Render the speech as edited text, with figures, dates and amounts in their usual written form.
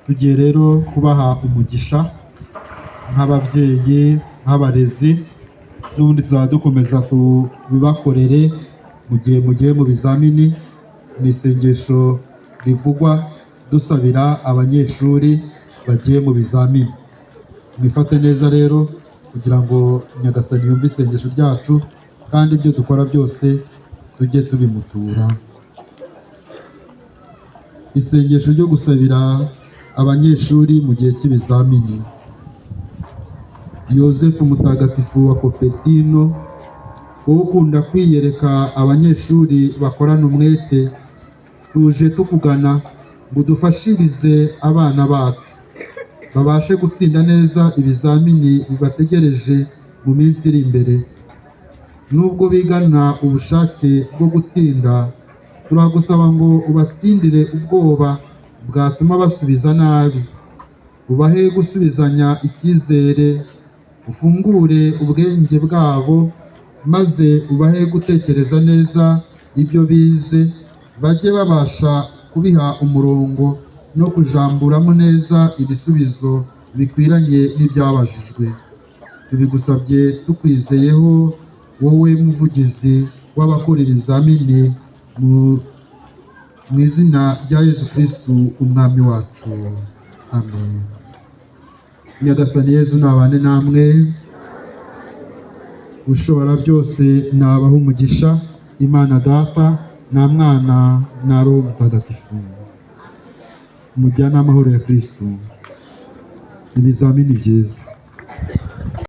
tugiye rero kubaha umugisha nk'ababyeyi nk'abarezi, n'ubundi tuzaba dukomeza tubibakorere mu gihe mugiye mu bizamini. Ni isengesho rivugwa dusabira abanyeshuri bagiye mu bizamini. Mwifate neza rero kugira ngo Nyagasani yumve isengesho ryacu, kandi ibyo dukora byose tujye tubimutura. Isengesho ryo gusabira abanyeshuri mu gihe cy'ibizamini. Yozefu mutagatifu wa Kopetino, wowe ukunda kwiyereka abanyeshuri bakorana umwete, tuje tukugana ngo udufashirize abana bacu babashe gutsinda neza ibizamini bibategereje mu minsi iri imbere. Nubwo bigana ubushake bwo gutsinda, turagusaba ngo ubatsindire ubwoba bwatuma basubiza nabi, ubahe gusubizanya icyizere, ufungure ubwenge bwabo, maze ubahe gutekereza neza ibyo bize, bajye babasha kubiha umurongo no kujamburamo neza ibisubizo bikwiranye n'ibyabajijwe. Tubigusabye tukwizeyeho, wowe muvugizi w'abakora ibizamini, mu izina rya Yesu Kristu umwami wacu, amen. Nyagasani Yezu nabane namwe, ushobora byose nabaha umugisha, Imana Data na Mwana na Roho Mutagatifu. Mujyane amahoro ya Kristu. Ibizamini byiza.